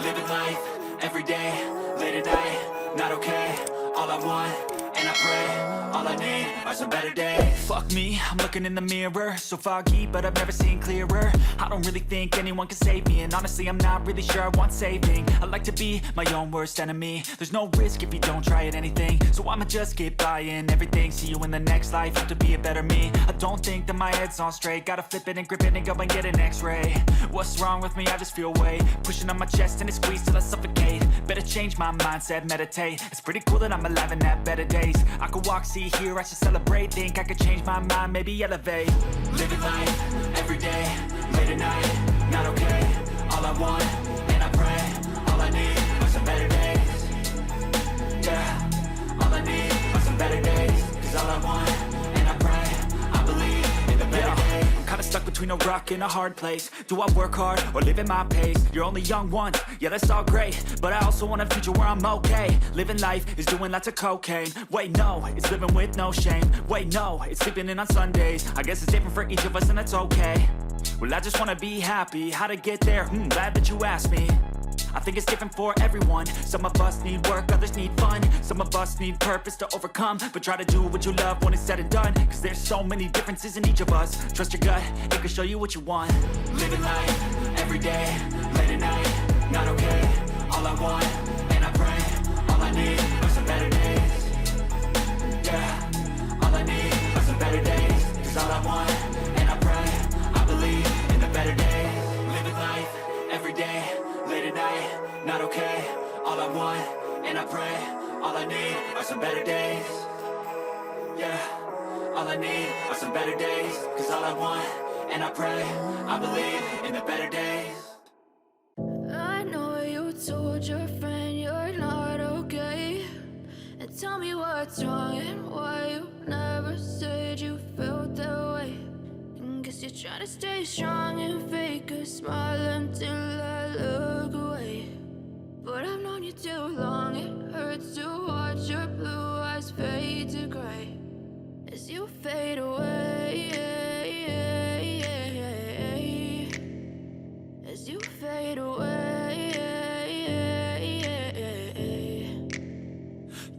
Living life, every day, late at night, not okay. All I want, and I pray, all I need are some better days. Fuck me, I'm looking in the mirror, so foggy, but I've never seen clearer. I don't really think anyone can save me, and honestly I'm not really sure I want saving. I like to be my own worst enemy. There's no risk if you don't try at anything, so I'ma just keep buying everything. See you in the next life, have to be a better me. I don't think that my head's on straight, gotta flip it and grip it and go and get an x-ray. What's wrong with me? I just feel weight pushing on my chest and it squeezes till I suffocate. Better change my mindset, meditate. It's pretty cool that I'm alive and have better days. I could walk, see, hear, I should celebrate. Think I could change my mind, maybe elevate. Living life, every day, late at night, not okay. All I want, and I pray, all I need are some better days. Yeah, all I need are some better days. Cause all I want, and I pray, I believe in the better days. I'm kinda stuck between a rock and a hard place. Do I work hard or live at my pace? You're only young once, yeah that's all great, but I also want a future where I'm okay. Living life is doing lots of cocaine. Wait no, it's living with no shame. Wait no, it's sleeping in on Sundays. I guess it's different for each of us and that's okay. Well I just wanna be happy, how to get there? Glad that you asked me. I think it's different for everyone. Some of us need work, others need fun. Some of us need purpose to overcome. But try to do what you love when it's said and done. Cause there's so many differences in each of us. Trust your gut, it can show you what you want. Living life, every day, late at night, not okay. All I want, and I pray, all I need are some better days. Yeah, all I need are some better days. Cause all I want, and I pray, I believe in the better days. Living life, every day, late at night, not okay. All I want, and I pray, all I need are some better days. Yeah, all I need are some better days. Cause all I want, and I pray, I believe in the better days. I know you told your friend you're not okay, and tell me what's wrong and why you never said you felt that way. And guess you're trying to stay strong and fake a smile until I look away. But I've known you too long, it hurts to watch your blue eyes fade to gray as you fade away. As you fade away.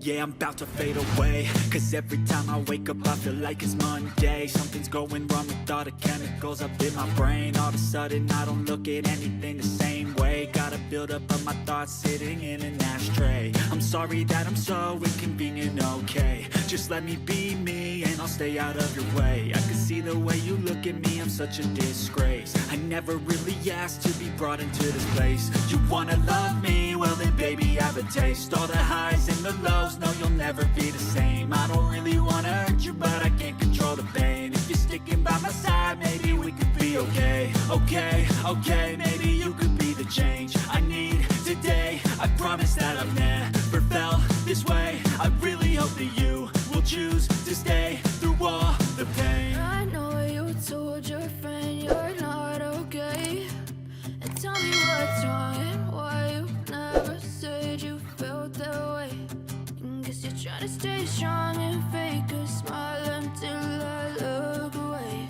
Yeah, I'm about to fade away. Cause every time I wake up I feel like it's Monday. Something's going wrong with all the chemicals up in my brain. All of a sudden I don't look at anything the same way. Gotta build up of my thoughts sitting in an ashtray. I'm sorry that I'm so inconvenient, okay. Just let me be me and I'll stay out of your way. I can see the way you look at me, I'm such a disgrace. I never really asked to be brought into this place. You wanna love me? Well then baby I have a taste. All the highs and the lows, no you'll never be the same. I don't really wanna hurt you but I can't control the pain. If you're sticking by my side maybe we could be okay. Okay, maybe you could be the change I need today. I promise that I've never felt this way. I really hope that you will choose to stay through all the pain. I know you told your friend you're not okay, and tell me what's wrong and why you never said you felt that way. And guess you're trying to stay strong and fake a smile until I look away.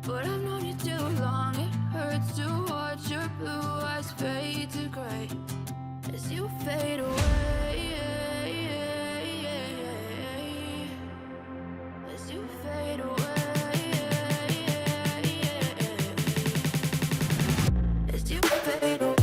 But I've known you too long, it hurts to watch your blue eyes fade to gray as you fade away. As you fade away. As you fade away.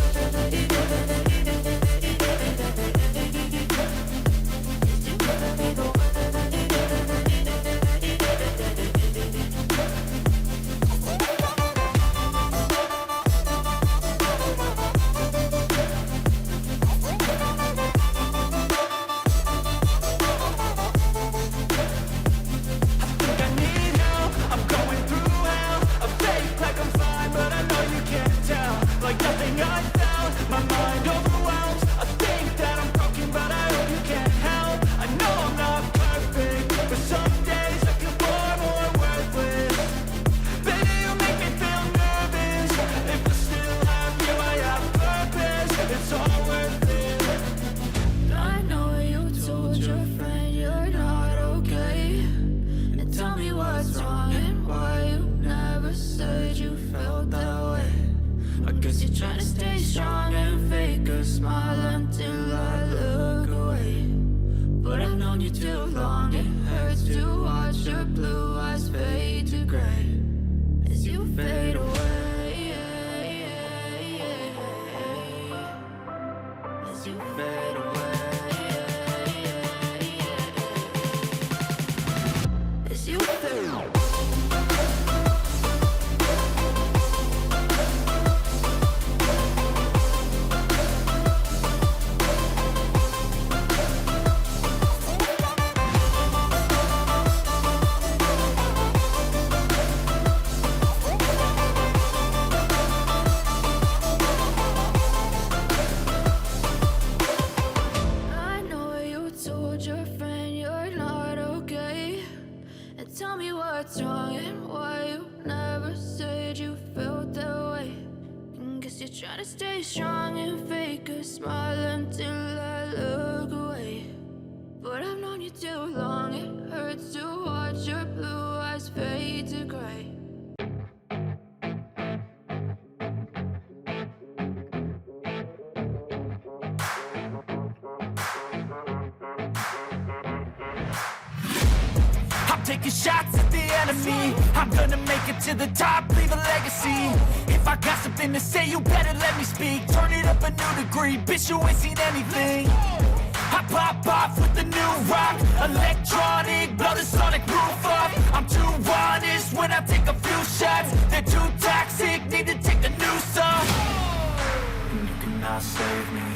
You're trying to stay strong and fake a smile until I look away. But I've known you too long, it hurts to watch your blue eyes fade to gray as you fade away. As you fade away. As you fade away. I know you told your friend you're not okay, and tell me what's wrong and why you never said you felt that way. Guess you're trying to stay strong and fake a smile until I look away. But I've known you too long, it hurts to watch your blue eyes fade to gray. I'm taking shots at the enemy. I'm gonna make it to the top, leave a legacy. If I got something to say, you better let me speak. Turn it up a new degree, bitch, you ain't seen anything. I pop off with the new rock, electronic, blow the sonic roof up. I'm too honest when I take a few shots. They're too toxic, need to take the noose off. And you cannot save me,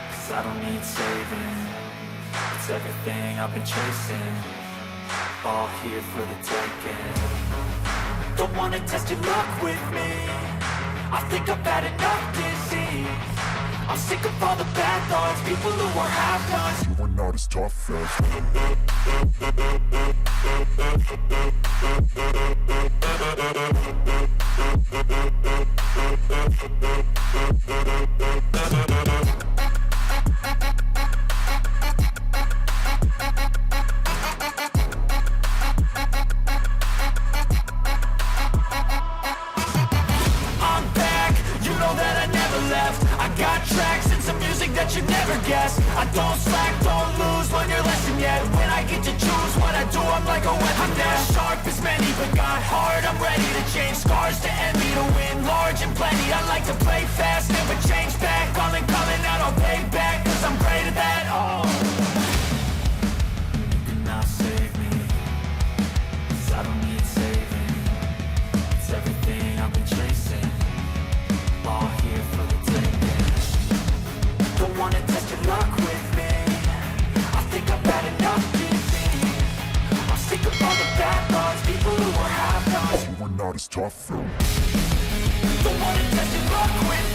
'cause I don't need saving. It's everything I've been chasing, all here for the taking. Don't wanna test your luck with me, I think I've had enough disease. I'm sick of all the bad thoughts, people who are half-nots. You are not as tough as I'm back, you know that I never left. I got tracks and some music that you never guessed. I don't slack, don't lose, learn your lesson yet. When I get to choose what I do, I'm like a weapon. I'm not sharp as many, but got hard, I'm ready to change. Scars to envy, to win large and plenty. I like to play fast, never change back. Calling out, I'll pay back, 'cause I'm great at that. Oh, you cannot save me, 'cause I don't need saving. It's everything I've been chasing, all here for the taking. Don't wanna test your luck with me, I think I've had enough disease. I'm sick of all the bad thoughts, people who are half-nots. you are not as tough as Don't wanna test your luck with